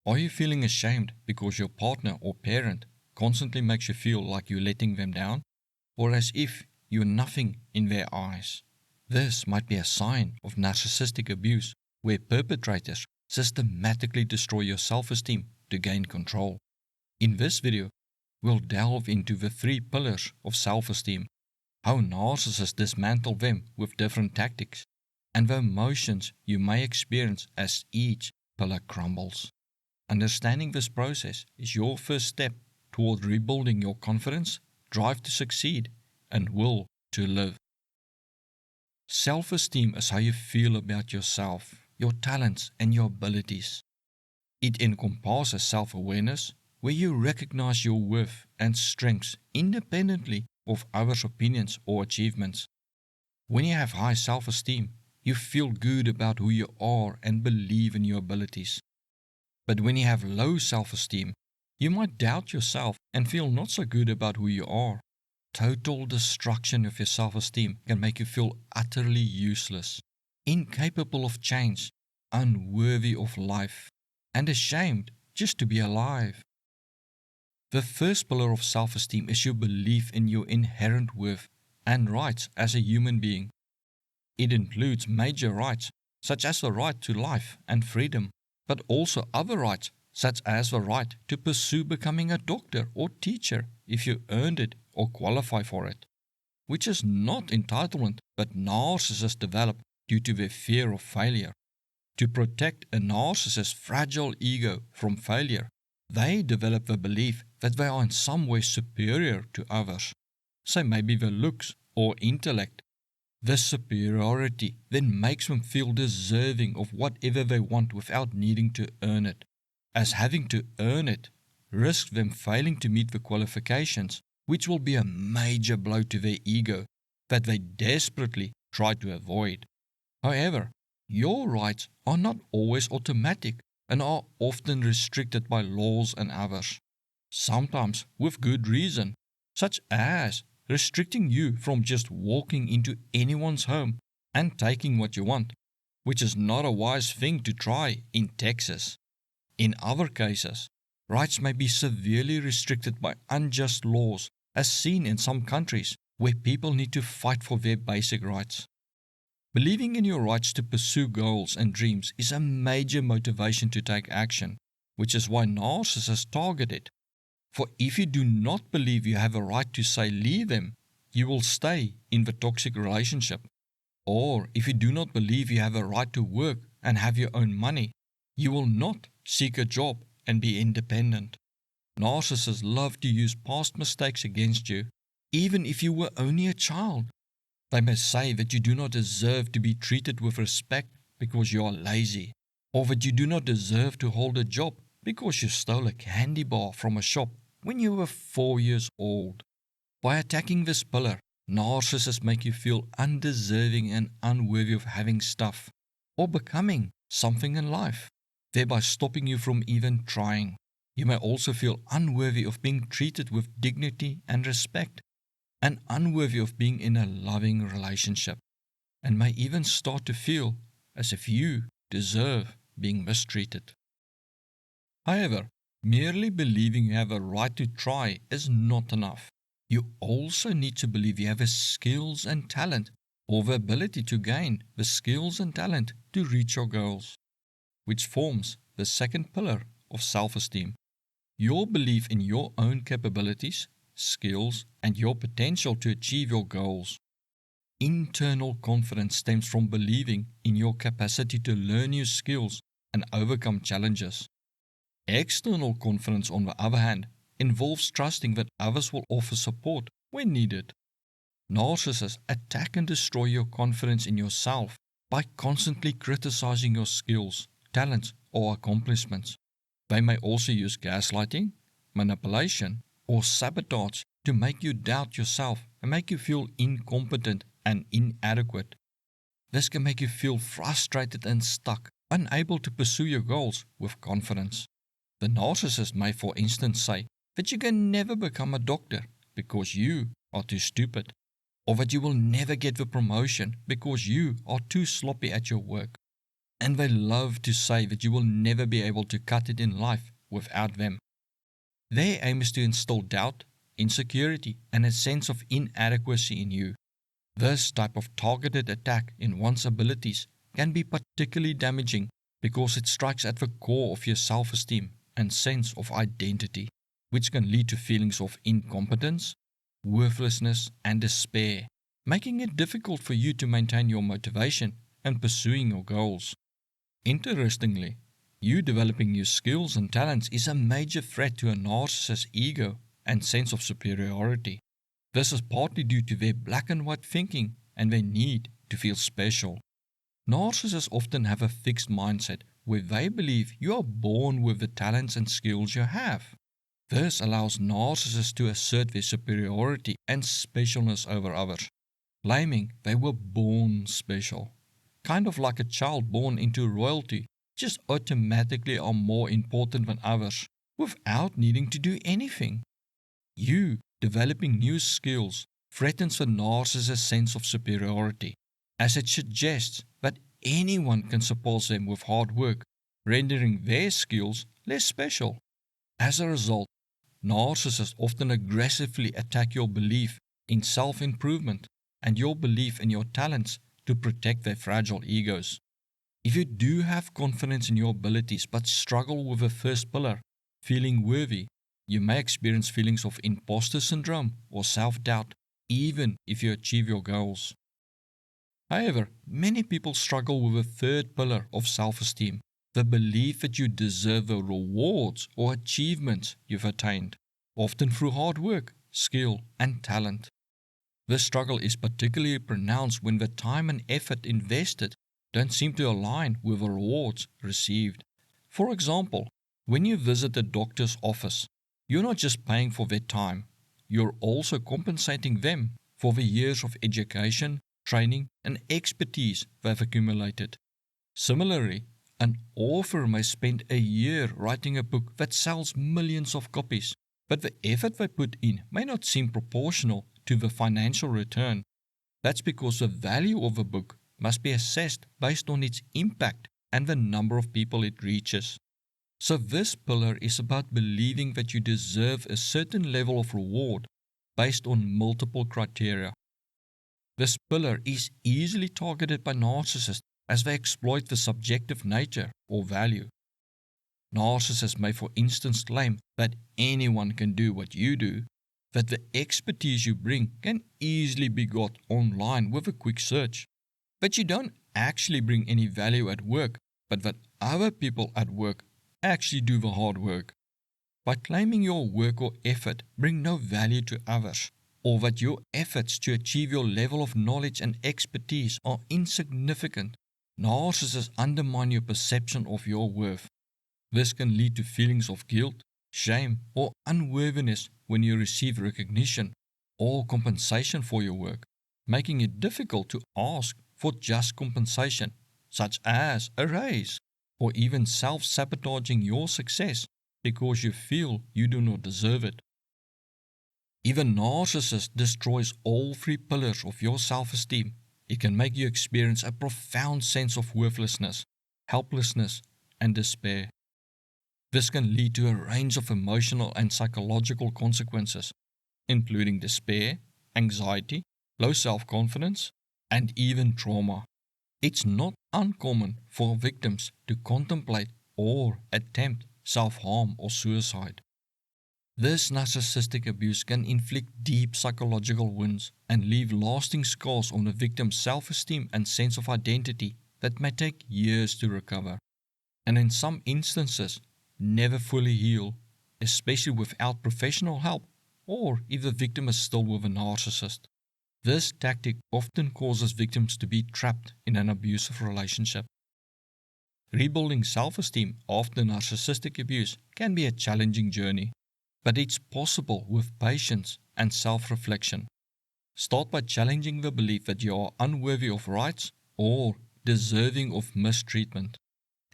Are you feeling ashamed because your partner or parent constantly makes you feel like you're letting them down, or as if you're nothing in their eyes? This might be a sign of narcissistic abuse, where perpetrators systematically destroy your self-esteem to gain control. In this video, we'll delve into the 3 pillars of self-esteem, how narcissists dismantle them with different tactics, and the emotions you may experience as each pillar crumbles. Understanding this process is your first step toward rebuilding your confidence, drive to succeed, and will to live. Self-esteem is how you feel about yourself, your talents, and your abilities. It encompasses self-awareness, where you recognize your worth and strengths independently of others' opinions or achievements. When you have high self-esteem, you feel good about who you are and believe in your abilities. But when you have low self-esteem, you might doubt yourself and feel not so good about who you are. Total destruction of your self-esteem can make you feel utterly useless, incapable of change, unworthy of life, and ashamed just to be alive. The first pillar of self-esteem is your belief in your inherent worth and rights as a human being. It includes major rights, such as the right to life and freedom, but also other rights, such as the right to pursue becoming a doctor or teacher if you earned it or qualify for it, which is not entitlement but narcissists develop due to their fear of failure. To protect a narcissist's fragile ego from failure, they develop the belief that they are in some way superior to others, say maybe their looks or intellect. This superiority then makes them feel deserving of whatever they want without needing to earn it, as having to earn it risks them failing to meet the qualifications, which will be a major blow to their ego that they desperately try to avoid. However, your rights are not always automatic and are often restricted by laws and others, sometimes with good reason, such as restricting you from just walking into anyone's home and taking what you want, which is not a wise thing to try in Texas. In other cases, rights may be severely restricted by unjust laws, as seen in some countries where people need to fight for their basic rights. Believing in your rights to pursue goals and dreams is a major motivation to take action, which is why narcissists target it. For if you do not believe you have a right to say leave them, you will stay in the toxic relationship. Or if you do not believe you have a right to work and have your own money, you will not seek a job and be independent. Narcissists love to use past mistakes against you, even if you were only a child. They may say that you do not deserve to be treated with respect because you are lazy, or that you do not deserve to hold a job because you stole a candy bar from a shop when you were 4 years old. By attacking this pillar, narcissists make you feel undeserving and unworthy of having stuff or becoming something in life, thereby stopping you from even trying. You may also feel unworthy of being treated with dignity and respect, and unworthy of being in a loving relationship, and may even start to feel as if you deserve being mistreated. However, merely believing you have a right to try is not enough. You also need to believe you have the skills and talent, or the ability to gain the skills and talent to reach your goals, which forms the second pillar of self-esteem. Your belief in your own capabilities, skills, and your potential to achieve your goals. Internal confidence stems from believing in your capacity to learn new skills and overcome challenges. External confidence, on the other hand, involves trusting that others will offer support when needed. Narcissists attack and destroy your confidence in yourself by constantly criticizing your skills, talents, or accomplishments. They may also use gaslighting, manipulation, or sabotage to make you doubt yourself and make you feel incompetent and inadequate. This can make you feel frustrated and stuck, unable to pursue your goals with confidence. The narcissist may, for instance, say that you can never become a doctor because you are too stupid, or that you will never get the promotion because you are too sloppy at your work. and they love to say that you will never be able to cut it in life without them. Their aim is to instill doubt, insecurity, and a sense of inadequacy in you. This type of targeted attack in one's abilities can be particularly damaging because it strikes at the core of your self-esteem and sense of identity, which can lead to feelings of incompetence, worthlessness, and despair, making it difficult for you to maintain your motivation and pursuing your goals. Interestingly, you developing new skills and talents is a major threat to a narcissist's ego and sense of superiority. This is partly due to their black and white thinking and their need to feel special. Narcissists often have a fixed mindset where they believe you are born with the talents and skills you have. This allows narcissists to assert their superiority and specialness over others, claiming they were born special. Kind of like a child born into royalty, just automatically are more important than others without needing to do anything. You developing new skills threatens the narcissist's sense of superiority, as it suggests that anyone can surpass them with hard work, rendering their skills less special. As a result, narcissists often aggressively attack your belief in self-improvement and your belief in your talents to protect their fragile egos. If you do have confidence in your abilities but struggle with the first pillar, feeling worthy, you may experience feelings of imposter syndrome or self-doubt even if you achieve your goals. However, many people struggle with the third pillar of self-esteem, the belief that you deserve the rewards or achievements you've attained, often through hard work, skill, and talent. This struggle is particularly pronounced when the time and effort invested don't seem to align with the rewards received. For example, when you visit a doctor's office, you're not just paying for their time, you're also compensating them for the years of education, training, and expertise they've accumulated. Similarly, an author may spend a year writing a book that sells millions of copies, but the effort they put in may not seem proportional to the financial return. That's because the value of a book must be assessed based on its impact and the number of people it reaches. So this pillar is about believing that you deserve a certain level of reward based on multiple criteria. This pillar is easily targeted by narcissists as they exploit the subjective nature or value. Narcissists may, for instance, claim that anyone can do what you do, that the expertise you bring can easily be got online with a quick search, that you don't actually bring any value at work, but that other people at work actually do the hard work. By claiming your work or effort bring no value to others, or that your efforts to achieve your level of knowledge and expertise are insignificant, narcissists undermine your perception of your worth. This can lead to feelings of guilt, shame, or unworthiness when you receive recognition or compensation for your work, making it difficult to ask for just compensation, such as a raise, or even self-sabotaging your success because you feel you do not deserve it. Even narcissist destroys all three pillars of your self-esteem. It can make you experience a profound sense of worthlessness, helplessness, and despair. This can lead to a range of emotional and psychological consequences, including despair, anxiety, low self-confidence, and even trauma. It's not uncommon for victims to contemplate or attempt self-harm or suicide. This narcissistic abuse can inflict deep psychological wounds and leave lasting scars on the victim's self-esteem and sense of identity that may take years to recover, and in some instances, never fully heal, especially without professional help or if the victim is still with a narcissist. This tactic often causes victims to be trapped in an abusive relationship. Rebuilding self-esteem after narcissistic abuse can be a challenging journey, but it's possible with patience and self-reflection. Start by challenging the belief that you are unworthy of rights or deserving of mistreatment.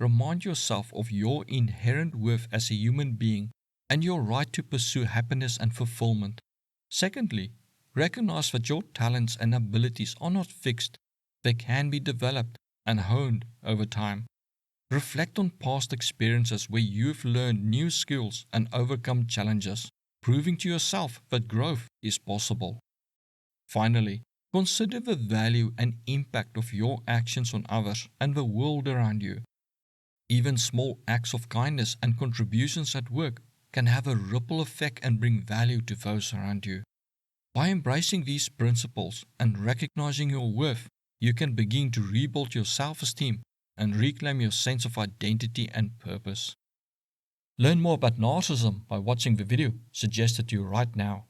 Remind yourself of your inherent worth as a human being and your right to pursue happiness and fulfillment. Secondly, recognize that your talents and abilities are not fixed. They can be developed and honed over time. Reflect on past experiences where you've learned new skills and overcome challenges, proving to yourself that growth is possible. Finally, consider the value and impact of your actions on others and the world around you. Even small acts of kindness and contributions at work can have a ripple effect and bring value to those around you. By embracing these principles and recognizing your worth, you can begin to rebuild your self-esteem and reclaim your sense of identity and purpose. Learn more about narcissism by watching the video suggested to you right now.